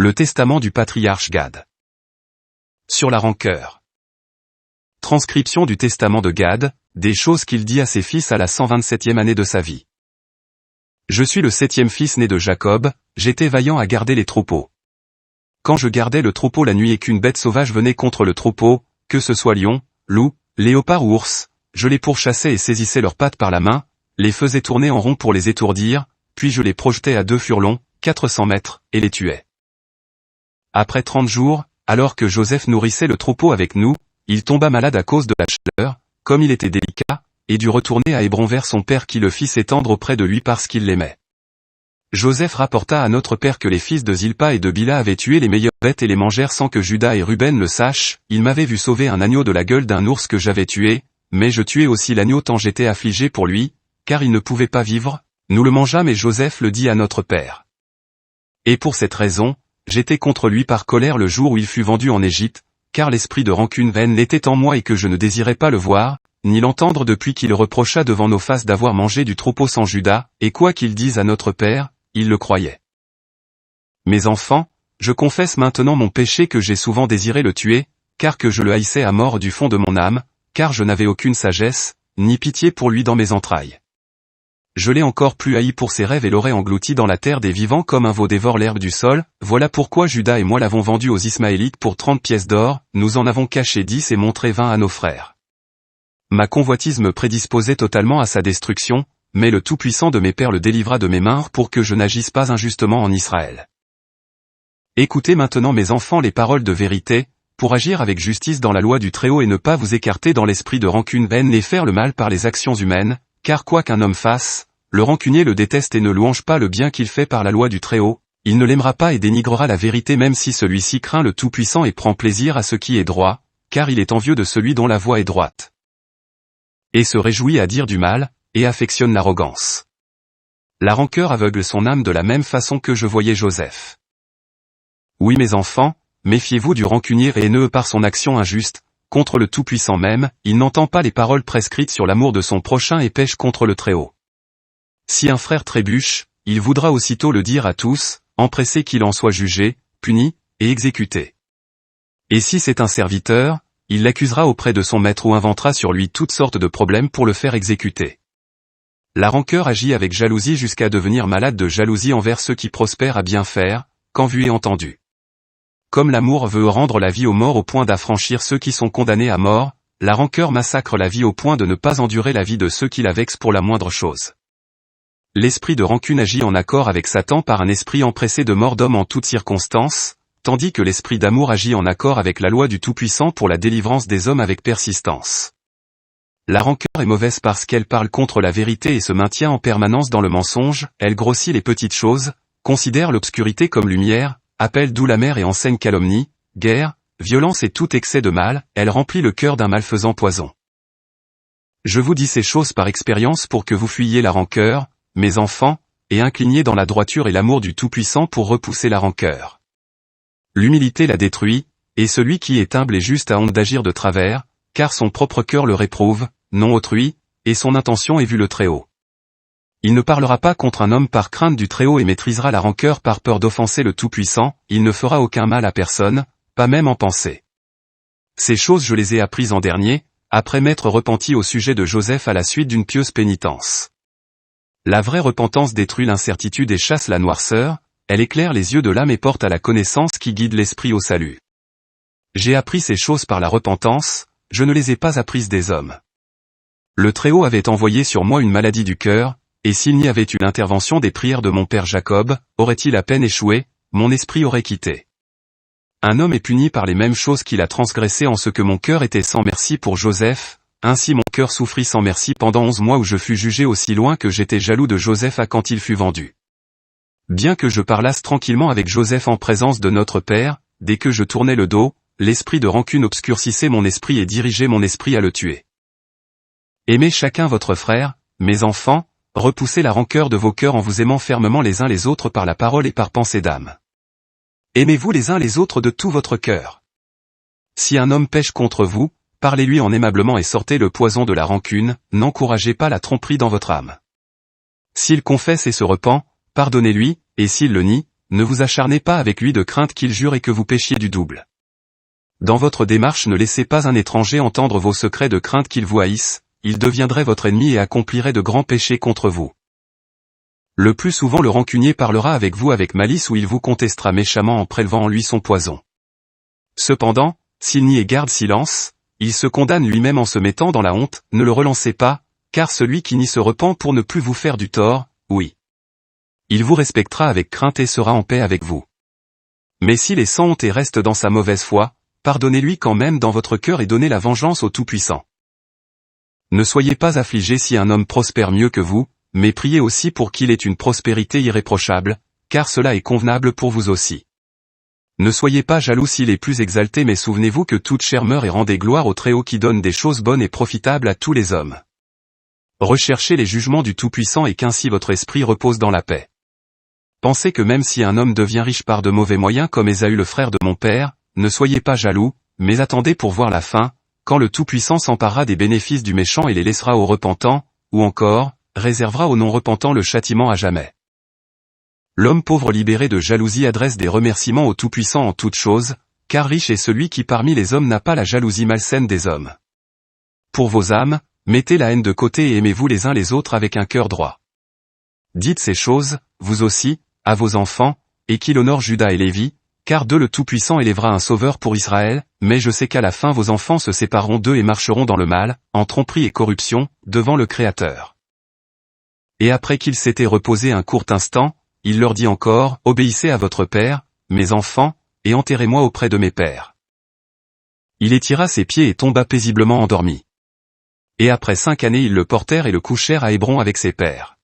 Le testament du patriarche Gad. Sur la rancœur. Transcription du testament de Gad, des choses qu'il dit à ses fils à la 127e année de sa vie. Je suis le 7e fils né de Jacob, j'étais vaillant à garder les troupeaux. Quand je gardais le troupeau la nuit et qu'une bête sauvage venait contre le troupeau, que ce soit lion, loup, léopard ou ours, je les pourchassais et saisissais leurs pattes par la main, les faisais tourner en rond pour les étourdir, puis je les projetais à 2 furlongs, 400 mètres, et les tuais. Après 30 jours, alors que Joseph nourrissait le troupeau avec nous, il tomba malade à cause de la chaleur, comme il était délicat, et dut retourner à Hébron vers son père qui le fit s'étendre auprès de lui parce qu'il l'aimait. Joseph rapporta à notre père que les fils de Zilpa et de Bila avaient tué les meilleures bêtes et les mangèrent sans que Juda et Ruben le sachent. Il m'avait vu sauver un agneau de la gueule d'un ours que j'avais tué, mais je tuai aussi l'agneau tant j'étais affligé pour lui, car il ne pouvait pas vivre. Nous le mangeâmes et Joseph le dit à notre père. Et pour cette raison, j'étais contre lui par colère le jour où il fut vendu en Égypte, car l'esprit de rancune vaine l'était en moi et que je ne désirais pas le voir, ni l'entendre depuis qu'il reprocha devant nos faces d'avoir mangé du troupeau sans Juda, et quoi qu'il dise à notre père, il le croyait. Mes enfants, je confesse maintenant mon péché que j'ai souvent désiré le tuer, car que je le haïssais à mort du fond de mon âme, car je n'avais aucune sagesse, ni pitié pour lui dans mes entrailles. Je l'ai encore plus haï pour ses rêves et l'aurais englouti dans la terre des vivants comme un veau dévore l'herbe du sol. Voilà pourquoi Juda et moi l'avons vendu aux Ismaélites pour 30 pièces d'or, nous en avons caché 10 et montré 20 à nos frères. Ma convoitise me prédisposait totalement à sa destruction, mais le Tout-Puissant de mes pères le délivra de mes mains pour que je n'agisse pas injustement en Israël. Écoutez maintenant mes enfants les paroles de vérité, pour agir avec justice dans la loi du Très-Haut et ne pas vous écarter dans l'esprit de rancune vaine et faire le mal par les actions humaines, car quoi qu'un homme fasse, le rancunier le déteste et ne louange pas le bien qu'il fait par la loi du Très-Haut, il ne l'aimera pas et dénigrera la vérité même si celui-ci craint le Tout-Puissant et prend plaisir à ce qui est droit, car il est envieux de celui dont la voie est droite. Et se réjouit à dire du mal, et affectionne l'arrogance. La rancœur aveugle son âme de la même façon que je voyais Joseph. Oui mes enfants, méfiez-vous du rancunier haineux par son action injuste, contre le Tout-Puissant même, il n'entend pas les paroles prescrites sur l'amour de son prochain et pêche contre le Très-Haut. Si un frère trébuche, il voudra aussitôt le dire à tous, empressé qu'il en soit jugé, puni, et exécuté. Et si c'est un serviteur, il l'accusera auprès de son maître ou inventera sur lui toutes sortes de problèmes pour le faire exécuter. La rancœur agit avec jalousie jusqu'à devenir malade de jalousie envers ceux qui prospèrent à bien faire, quand vu et entendu. Comme l'amour veut rendre la vie aux morts au point d'affranchir ceux qui sont condamnés à mort, la rancœur massacre la vie au point de ne pas endurer la vie de ceux qui la vexent pour la moindre chose. L'esprit de rancune agit en accord avec Satan par un esprit empressé de mort d'homme en toutes circonstances, tandis que l'esprit d'amour agit en accord avec la loi du Tout-Puissant pour la délivrance des hommes avec persistance. La rancœur est mauvaise parce qu'elle parle contre la vérité et se maintient en permanence dans le mensonge, elle grossit les petites choses, considère l'obscurité comme lumière, appelle d'où la mer et enseigne calomnie, guerre, violence et tout excès de mal, elle remplit le cœur d'un malfaisant poison. Je vous dis ces choses par expérience pour que vous fuyiez la rancœur, mes enfants, et inclinez dans la droiture et l'amour du Tout-Puissant pour repousser la rancœur. L'humilité la détruit, et celui qui est humble et juste a honte d'agir de travers, car son propre cœur le réprouve, non autrui, et son intention est vue le Très-Haut. Il ne parlera pas contre un homme par crainte du Très-Haut et maîtrisera la rancœur par peur d'offenser le Tout-Puissant, il ne fera aucun mal à personne, pas même en pensée. Ces choses je les ai apprises en dernier, après m'être repenti au sujet de Joseph à la suite d'une pieuse pénitence. La vraie repentance détruit l'incertitude et chasse la noirceur, elle éclaire les yeux de l'âme et porte à la connaissance qui guide l'esprit au salut. J'ai appris ces choses par la repentance, je ne les ai pas apprises des hommes. Le Très-Haut avait envoyé sur moi une maladie du cœur, et s'il n'y avait eu l'intervention des prières de mon père Jacob, aurait-il à peine échoué, mon esprit aurait quitté. Un homme est puni par les mêmes choses qu'il a transgressé en ce que mon cœur était sans merci pour Joseph, ainsi mon cœur souffrit sans merci pendant 11 mois où je fus jugé aussi loin que j'étais jaloux de Joseph à quand il fut vendu. Bien que je parlasse tranquillement avec Joseph en présence de notre Père, dès que je tournais le dos, l'esprit de rancune obscurcissait mon esprit et dirigeait mon esprit à le tuer. Aimez chacun votre frère, mes enfants, repoussez la rancœur de vos cœurs en vous aimant fermement les uns les autres par la parole et par pensée d'âme. Aimez-vous les uns les autres de tout votre cœur. Si un homme pêche contre vous, parlez-lui en aimablement et sortez le poison de la rancune, n'encouragez pas la tromperie dans votre âme. S'il confesse et se repent, pardonnez-lui, et s'il le nie, ne vous acharnez pas avec lui de crainte qu'il jure et que vous péchiez du double. Dans votre démarche ne laissez pas un étranger entendre vos secrets de crainte qu'il vous haïsse, il deviendrait votre ennemi et accomplirait de grands péchés contre vous. Le plus souvent le rancunier parlera avec vous avec malice ou il vous contestera méchamment en prélevant en lui son poison. Cependant, s'il nie et garde silence, il se condamne lui-même en se mettant dans la honte, ne le relancez pas, car celui qui nie se repent pour ne plus vous faire du tort, oui. Il vous respectera avec crainte et sera en paix avec vous. Mais s'il est sans honte et reste dans sa mauvaise foi, pardonnez-lui quand même dans votre cœur et donnez la vengeance au Tout-Puissant. Ne soyez pas affligés si un homme prospère mieux que vous, mais priez aussi pour qu'il ait une prospérité irréprochable, car cela est convenable pour vous aussi. Ne soyez pas jaloux s'il est plus exalté mais souvenez-vous que toute chair meurt et rendez gloire au Très-Haut qui donne des choses bonnes et profitables à tous les hommes. Recherchez les jugements du Tout-Puissant et qu'ainsi votre esprit repose dans la paix. Pensez que même si un homme devient riche par de mauvais moyens comme Ésaü le frère de mon père, ne soyez pas jaloux, mais attendez pour voir la fin, quand le Tout-Puissant s'emparera des bénéfices du méchant et les laissera aux repentants, ou encore, réservera aux non-repentants le châtiment à jamais. L'homme pauvre libéré de jalousie adresse des remerciements au Tout-Puissant en toutes choses, car riche est celui qui parmi les hommes n'a pas la jalousie malsaine des hommes. Pour vos âmes, mettez la haine de côté et aimez-vous les uns les autres avec un cœur droit. Dites ces choses, vous aussi, à vos enfants, et qu'il honore Juda et Lévi, car d'eux le Tout-Puissant élèvera un sauveur pour Israël, mais je sais qu'à la fin vos enfants se sépareront d'eux et marcheront dans le mal, en tromperie et corruption, devant le Créateur. Et après qu'il s'était reposé un court instant, il leur dit encore, obéissez à votre père, mes enfants, et enterrez-moi auprès de mes pères. Il étira ses pieds et tomba paisiblement endormi. Et après 5 années ils le portèrent et le couchèrent à Hébron avec ses pères.